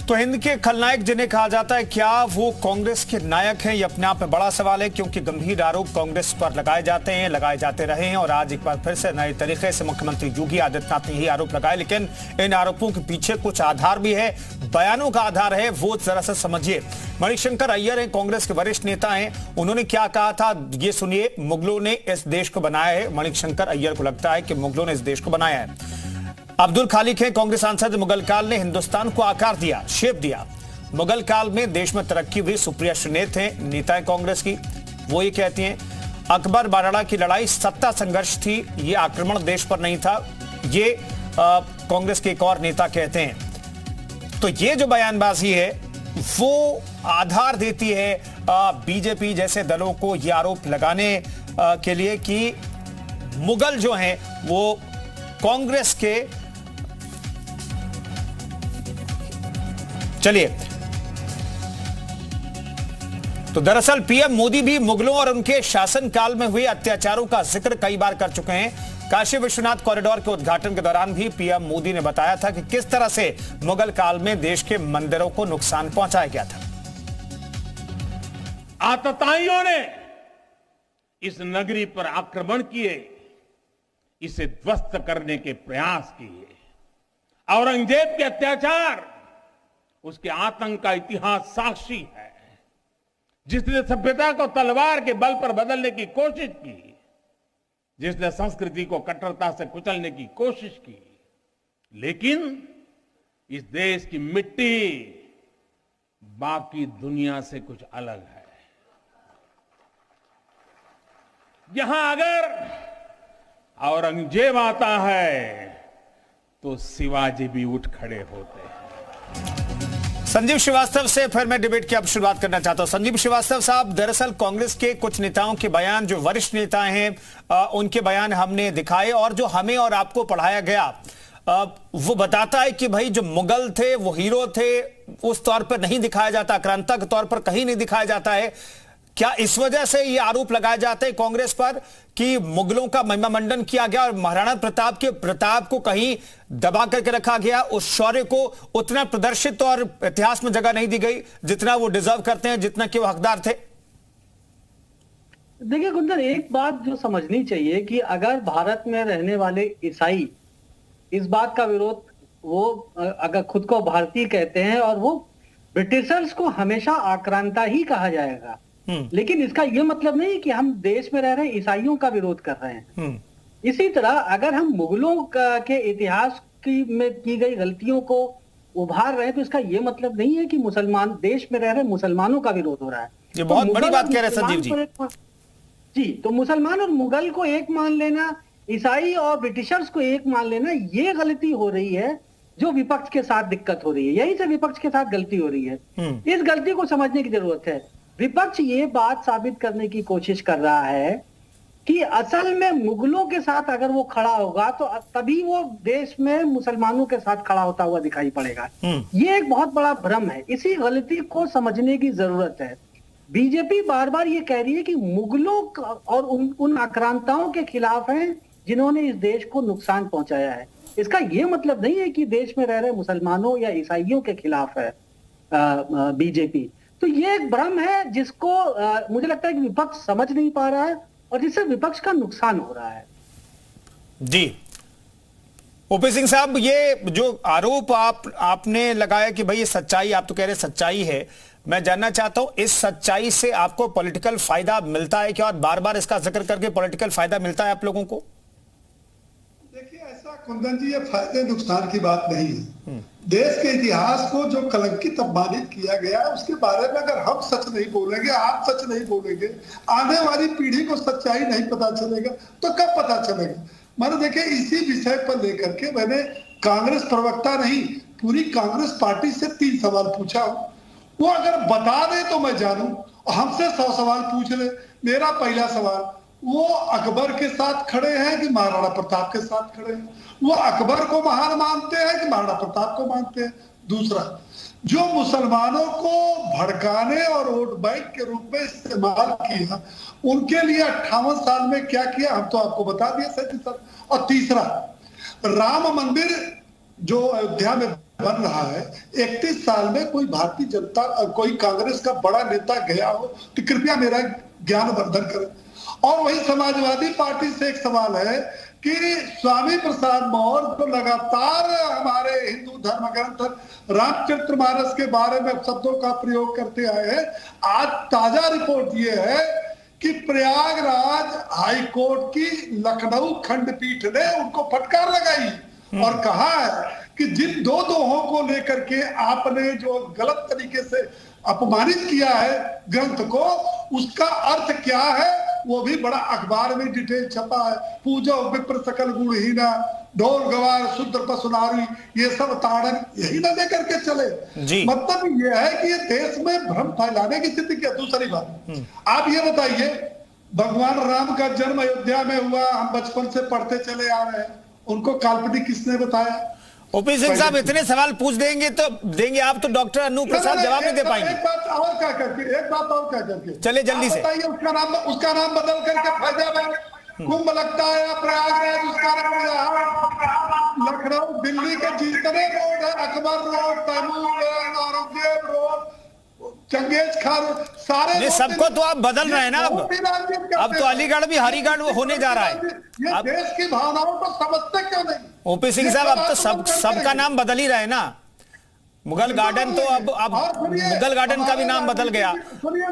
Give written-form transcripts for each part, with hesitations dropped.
तो हिंद के खलनायक जिन्हें कहा जाता है, क्या वो कांग्रेस के नायक हैं? ये अपने आप में बड़ा सवाल है, क्योंकि गंभीर आरोप कांग्रेस पर लगाए जाते हैं, लगाए जाते रहे हैं और आज एक बार फिर से नए तरीके से मुख्यमंत्री योगी आदित्यनाथ ने यही आरोप लगाए। लेकिन इन आरोपों के पीछे कुछ आधार भी है, बयानों का आधार है, वो जरा सा समझिए। मणिशंकर अय्यर हैं, कांग्रेस के वरिष्ठ नेता हैं, उन्होंने क्या कहा था ये सुनिए। मुगलों ने इस देश को बनाया है, मणिशंकर अय्यर को लगता है कि मुगलों ने इस देश को बनाया है। अब्दुल खालिक है, कांग्रेस सांसद, मुगल काल ने हिंदुस्तान को आकार दिया, शेप दिया। मुगल काल में देश में तरक्की हुई। सुप्रिया श्रीनेत हैं, नेता है कांग्रेस की, वो ये कहती हैं अकबर बाराड़ा की लड़ाई सत्ता संघर्ष थी, ये आक्रमण देश पर नहीं था, ये कांग्रेस के एक और नेता कहते हैं। तो ये जो बयानबाजी है वो आधार देती है बीजेपी जैसे दलों को ये आरोप लगाने के लिए कि मुगल जो हैं वो कांग्रेस के। चलिए, तो दरअसल पीएम मोदी भी मुगलों और उनके शासनकाल में हुए अत्याचारों का जिक्र कई बार कर चुके हैं। काशी विश्वनाथ कॉरिडोर के उद्घाटन के दौरान भी पीएम मोदी ने बताया था कि किस तरह से मुगल काल में देश के मंदिरों को नुकसान पहुंचाया गया था। आतताइयों ने इस नगरी पर आक्रमण किए, इसे ध्वस्त करने के प्रयास किए। औरंगजेब के अत्याचार, उसके आतंक का इतिहास साक्षी है। जिसने सभ्यता को तलवार के बल पर बदलने की कोशिश की, जिसने संस्कृति को कट्टरता से कुचलने की कोशिश की, लेकिन इस देश की मिट्टी बाकी दुनिया से कुछ अलग है। यहां अगर औरंगजेब आता है तो शिवाजी भी उठ खड़े होते हैं। संजीव श्रीवास्तव से फिर मैं डिबेट की अब शुरुआत करना चाहता हूं। संजीव श्रीवास्तव साहब, दरअसल कांग्रेस के कुछ नेताओं के बयान, जो वरिष्ठ नेता हैं उनके बयान हमने दिखाए और जो हमें और आपको पढ़ाया गया वो बताता है कि भाई जो मुगल थे वो हीरो थे, उस तौर पर नहीं दिखाया जाता, आक्रांता के तौर पर कहीं नहीं दिखाया जाता है। क्या इस वजह से ये आरोप लगाए जाते हैं कांग्रेस पर कि मुगलों का महिमा मंडन किया गया और महाराणा प्रताप के प्रताप को कहीं दबा करके रखा गया, उस शौर्य को उतना प्रदर्शित और इतिहास में जगह नहीं दी गई जितना वो डिजर्व करते हैं, जितना कि वो हकदार थे? देखिए कुंदन, एक बात जो समझनी चाहिए कि अगर भारत में रहने वाले ईसाई इस बात का विरोध, वो अगर खुद को भारतीय कहते हैं और वो ब्रिटिशर्स को हमेशा आक्रांता ही कहा जाएगा, लेकिन इसका यह मतलब नहीं कि हम देश में रह रहे ईसाइयों का विरोध कर रहे हैं। इसी तरह अगर हम मुगलों के इतिहास में की गई गलतियों को उभार रहे हैं तो इसका यह मतलब नहीं है कि मुसलमान, देश में रह रहे मुसलमानों का विरोध हो रहा है। ये बहुत बड़ी बात कह रहे हैं संजीव जी। जी, तो मुसलमान और मुगल को एक मान लेना, ईसाई और ब्रिटिशर्स को एक मान लेना, ये गलती हो रही है जो विपक्ष के साथ दिक्कत हो रही है। यही से विपक्ष के साथ गलती हो रही है। इस गलती को समझने की जरूरत है। विपक्ष ये बात साबित करने की कोशिश कर रहा है कि असल में मुगलों के साथ अगर वो खड़ा होगा तो तभी वो देश में मुसलमानों के साथ खड़ा होता हुआ दिखाई पड़ेगा। ये एक बहुत बड़ा भ्रम है, इसी गलती को समझने की जरूरत है। बीजेपी बार बार ये कह रही है कि मुगलों और उन आक्रांताओं के खिलाफ हैं जिन्होंने इस देश को नुकसान पहुंचाया है। इसका ये मतलब नहीं है कि देश में रह रहे मुसलमानों या ईसाइयों के खिलाफ है बीजेपी। तो ये एक भ्रम है जिसको मुझे लगता है कि विपक्ष समझ नहीं पा रहा है और जिससे विपक्ष का नुकसान हो रहा है। जी, ओपी सिंह साहब, ये जो आरोप आपने लगाया कि भाई ये सच्चाई, आप तो कह रहे सच्चाई है, मैं जानना चाहता हूं इस सच्चाई से आपको पॉलिटिकल फायदा मिलता है क्या? और बार बार इसका जिक्र करके पॉलिटिकल फायदा मिलता है आप लोगों को? देखिए ऐसा कुंदन जी, ये फायदे नुकसान की बात नहीं है। देश के इतिहास को जो कलंकित अपमानित किया गया है उसके बारे में अगर हम सच नहीं बोलेंगे, आप सच नहीं बोलेंगे, आने वाली पीढ़ी को सच्चाई नहीं पता चलेगा तो कब पता चलेगा? मैंने देखिए इसी विषय पर लेकर के मैंने कांग्रेस प्रवक्ता नहीं, पूरी कांग्रेस पार्टी से 3 सवाल पूछा हूं। वो अगर बता दे तो मैं जानूं, हमसे 100 सवाल पूछ ले। मेरा पहला सवाल, वो अकबर के साथ खड़े हैं कि महाराणा प्रताप के साथ खड़े हैं? वो अकबर को महान मानते हैं कि महाराणा प्रताप को मानते हैं? दूसरा, जो मुसलमानों को भड़काने और वोट बैंक के रूप में इस्तेमाल किया, उनके लिए 58 साल में क्या किया हम तो आपको बता दिया सर। और तीसरा, राम मंदिर जो अयोध्या में बन रहा है, 31 साल में कोई भारतीय जनता, कोई कांग्रेस का बड़ा नेता गया हो तो कृपया मेरा ज्ञानवर्धन करें। और वही समाजवादी पार्टी से एक सवाल है कि स्वामी प्रसाद मौर्य तो लगातार हमारे हिंदू धर्म ग्रंथ रामचरितमानस के बारे में शब्दों का प्रयोग करते आए हैं। आज ताजा रिपोर्ट ये है कि प्रयागराज हाईकोर्ट की लखनऊ खंडपीठ ने उनको फटकार लगाई और कहा है कि जिन दो दोहों को लेकर के आपने जो गलत तरीके से अपमानित किया है ग्रंथ को, उसका अर्थ क्या है वो भी बड़ा अखबार में डिटेल छपा है। पूजो विप्र सकल गुणहीना, ढोल गवार शुद्र पसुनारी, ये सब ताड़न यही ना लेकर के चले। मतलब ये है कि ये देश में भ्रम फैलाने की स्थिति क्या। दूसरी बात, आप ये बताइए, भगवान राम का जन्म अयोध्या में हुआ, हम बचपन से पढ़ते चले आ रहे हैं, उनको काल्पनिक किसने बताया? ओपी सिंह साहब इतने सवाल पूछ देंगे तो देंगे आप, तो डॉक्टर अनु प्रसाद जवाब नहीं दे पाएंगे। एक बात और क्या करके चले जल्दी से बताइए, उसका नाम बदल करके फैजाबाद कुंभ लगता है या प्रयागराज, उसका नाम लखनऊ, दिल्ली के जितने रोड है, Akbar road, Taimur road, Aurangzeb road, Changez Khan, सारे सबको तो आप बदल रहे हैं ना। अब तो अलीगढ़ भी हरिगढ़ होने जा रहा है। ये देश की भावनाओं को समझते क्यों नहीं? ओपी सिंह साहब, अब तो सबका नाम बदल ही रहे ना। मुगल गार्डन तो अब मुगल गार्डन का भी नाम बदल गया।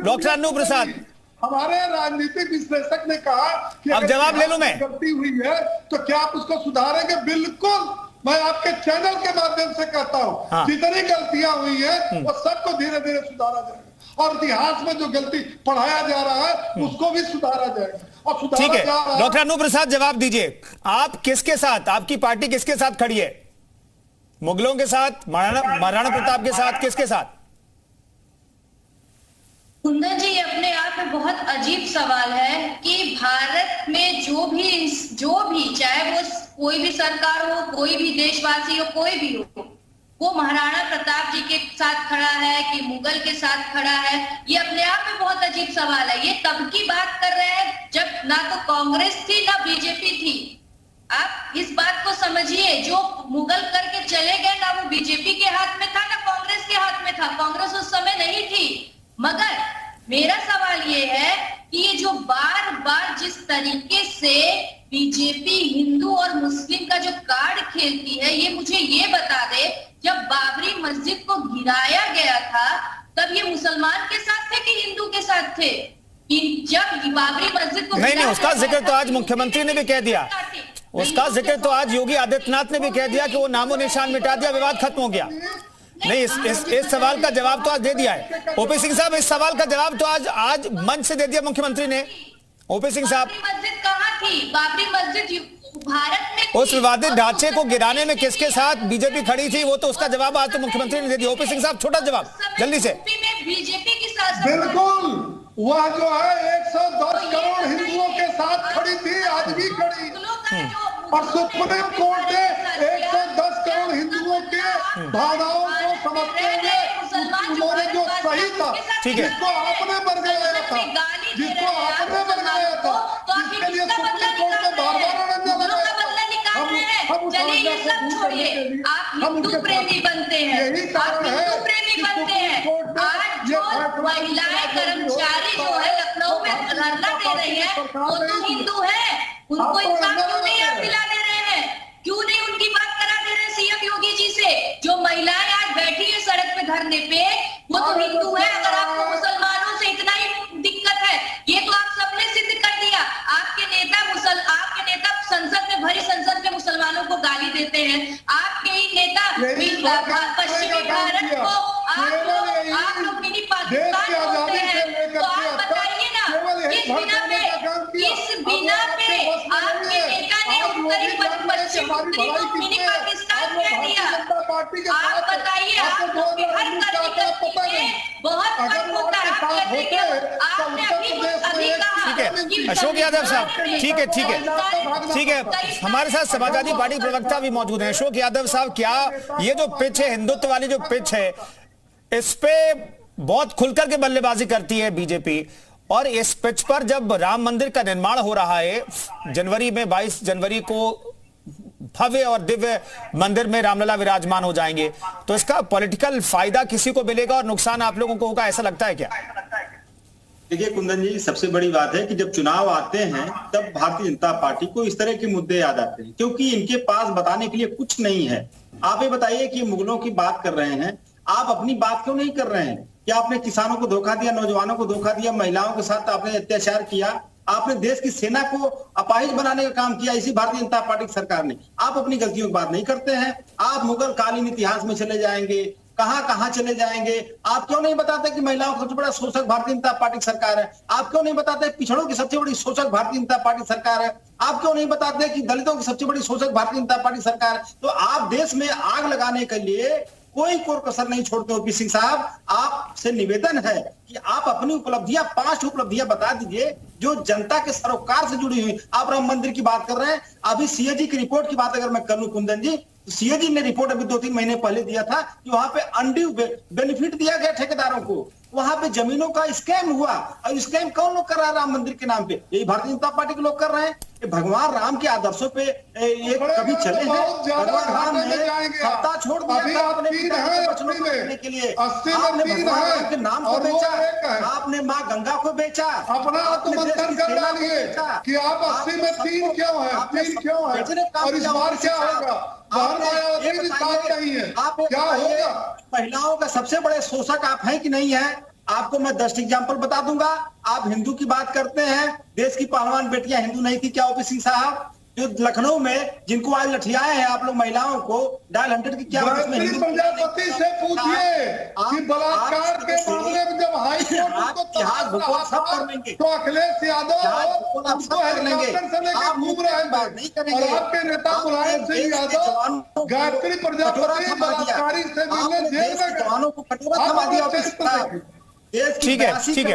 डॉक्टर अनु प्रसाद, हमारे राजनीतिक विश्लेषक ने कहा कि अब जवाब ले लूं मैं, गलती हुई है तो क्या आप उसको सुधारेंगे? बिल्कुल, मैं आपके चैनल के माध्यम से कहता हूं, हाँ। जितनी गलतियां हुई है वो सबको धीरे धीरे सुधारा जाएगा और इतिहास में जो गलती पढ़ाया जा रहा है उसको भी सुधारा जाएगा। और ठीक है, डॉक्टर अनु प्रसाद जवाब दीजिए, आप किसके साथ, आपकी पार्टी किसके साथ खड़ी है? मुगलों के साथ, महाराणा प्रताप के साथ, किसके साथ? कुंदन जी, अपने आप में बहुत अजीब सवाल है कि भारत में जो भी चाहे वो कोई भी सरकार हो, कोई भी देशवासी हो, कोई भी हो, वो महाराणा प्रताप जी के साथ खड़ा है कि मुगल के साथ खड़ा है, ये अपने आप में बहुत अजीब सवाल है। ये तब की बात कर रहे हैं जब ना तो कांग्रेस थी ना बीजेपी थी। आप इस बात को समझिए, जो मुगल करके चले गए ना वो बीजेपी के हाथ में था ना कांग्रेस के हाथ में था। कांग्रेस उस समय नहीं थी। मगर मेरा सवाल ये है कि ये जो बार बार जिस तरीके से बीजेपी हिंदू और मुस्लिम का जो कार्ड खेलती है, ये मुझे ये बता दे, जब बाबरी मस्जिद को गिराया गया था तब ये मुसलमान के साथ थे कि हिंदू के साथ थे? जब बाबरी मस्जिद को नहीं, उसका जिक्र तो आज मुख्यमंत्री ने भी कह दिया, उसका जिक्र तो आज योगी आदित्यनाथ ने भी कह दिया कि वो नामो निशान मिटा दिया, विवाद खत्म हो गया। नहीं, इस सवाल का जवाब तो आज दे दिया है ओपी सिंह साहब। इस सवाल का जवाब तो आज मंच से दे दिया मुख्यमंत्री ने। ओपी सिंह साहब, मस्जिद कहाँ थी? बाबरी मस्जिद भारत में उस विवादित ढांचे को गिराने में किसके साथ बीजेपी खड़ी थी, वो तो उसका जवाब आज तो मुख्यमंत्री ने दे दिया। ओपी सिंह साहब, छोटा जवाब जल्दी से। बीजेपी की साथ बिल्कुल, वह जो है 110 करोड़ हिंदुओं के साथ खड़ी थी, आज भी खड़ी। और सुप्रीम कोर्ट ने 110 करोड़ हिंदुओं के भावनाओं को समझते हुए उन्होंने जो सही था, जिसको आपने बरगलाया था, इसके लिए सुप्रीम कोर्ट ने बार बार अड़ंगा लगाया। हम हिंदू प्रेमी बनते हैं, आज जो महिलाएं कर्मचारी जो है लखनऊ में धरना दे रही है वो तो हिंदू है, उनको इंसाफ क्यों नहीं आप दिला दे रहे हैं? क्यों नहीं उनकी बात करा दे रहे सीएम योगी जी से? जो महिलाएं आज बैठी है सड़क पे धरने पे, वो तो हिंदू है। अगर आपको मुसलमानों से इतना ही दिक्कत है, ये तो आप सबने सिद्ध कर दिया। आपके नेता संसद में, भरी संसद में मुसलमानों को गाली देते हैं। आपके ही नेता पश्चिमी भारत को आप लोग मिनी पाकिस्तान बोलते हैं। तो आप बताइए ना, किस बिना पे आपके नेता ने उत्तरी पश्चिम उत्तरी को मिनी पाकिस्तान कह दिया? आप बताइए, आप लोग हर करने के बहुत फर्क होता है। आपने अभी कहा अशोक यादव साहब, ठीक है, हमारे साथ समाजवादी पार्टी प्रवक्ता भी मौजूद हैं। अशोक यादव साहब, क्या ये जो पिच है, हिंदुत्व वाली जो पिच है, इस पे बहुत खुलकर के बल्लेबाजी करती है बीजेपी, और इस पिच पर जब राम मंदिर का निर्माण हो रहा है जनवरी में, 22 जनवरी को भव्य और दिव्य मंदिर में रामलला विराजमान हो जाएंगे, तो इसका पॉलिटिकल फायदा किसी को मिलेगा और नुकसान आप लोगों को होगा, ऐसा लगता है क्या? देखिए कुंदन जी, सबसे बड़ी बात है कि जब चुनाव आते हैं तब भारतीय जनता पार्टी को इस तरह के मुद्दे याद आते हैं, क्योंकि इनके पास बताने के लिए कुछ नहीं है। आप ये बताइए कि मुगलों की बात कर रहे हैं, आप अपनी बात क्यों नहीं कर रहे हैं? क्या आपने किसानों को धोखा दिया, नौजवानों को धोखा दिया, महिलाओं के साथ आपने अत्याचार किया, आपने देश की सेना को अपाहिज बनाने का काम किया इसी भारतीय जनता पार्टी की सरकार ने। आप अपनी गलतियों की बात नहीं करते हैं, आप मुगल कालीन इतिहास में चले जाएंगे, कहां चले जाएंगे। आप क्यों नहीं बताते कि महिलाओं का सबसे बड़ा शोषक भारतीय जनता पार्टी सरकार है? आप क्यों नहीं बताते पिछड़ों की सबसे बड़ी शोषक भारतीय जनता पार्टी सरकार है? आप क्यों नहीं बताते कि दलितों की सबसे बड़ी शोषक भारतीय जनता पार्टी सरकार है? तो आप देश में आग लगाने के लिए कोई कसर नहीं छोड़ते हो। ओपी साहब, आपसे निवेदन है कि आप अपनी उपलब्धियां 5 उपलब्धियां बता दीजिए जो जनता के सरोकार से जुड़ी हुई। आप राम मंदिर की बात कर रहे हैं, अभी सीएजी की रिपोर्ट की बात अगर मैं करूं कुंदन जी, सीएजी ने रिपोर्ट अभी 2-3 महीने पहले दिया था कि वहां पे अनड्यू बेनिफिट दिया गया ठेकेदारों को, वहां पे जमीनों का स्कैम हुआ। और स्कैम कौन लोग कर रहा है राम मंदिर के नाम पे? यही भारतीय जनता पार्टी के लोग कर रहे हैं। ये भगवान राम के आदर्शों पे ये कभी चले हैं? भगवान राम ने सत्ता छोड़ दिया था अपने बचनों को करने के लिए। आपने भगवान राम के नाम को बेचा, आपने माँ गंगा को बेचा, अपना आत्ममंथन कर डालिए कि आप 80 में 3 क्यों है, 3 क्यों है और इस बार क्या होगा? क्या होगा? महिलाओं का सबसे बड़े शोषक आप हैं कि नहीं है? आपको मैं 10 एग्जाम्पल बता दूंगा। आप हिंदू की बात करते हैं, देश की पहलवान बेटियां हिंदू नहीं थी क्या ओपी सिंह साहब? जो लखनऊ में जिनको आज लठियाए हैं आप लोग महिलाओं को, डायल 100 की क्या प्रजापति से पूछिए कि बलात्कार के मामले में जब हाई कोर्ट सब कर लेंगे तो अखिलेश यादव उनको हेलीकॉप्टर से लेकर घूम रहे हैं और आपके नेता मुलायम सिंह यादव गायत्री प्रजापति बलात्कारी से मिलने जेल में जवानों को कटोरा थमा दिया। ठीक है।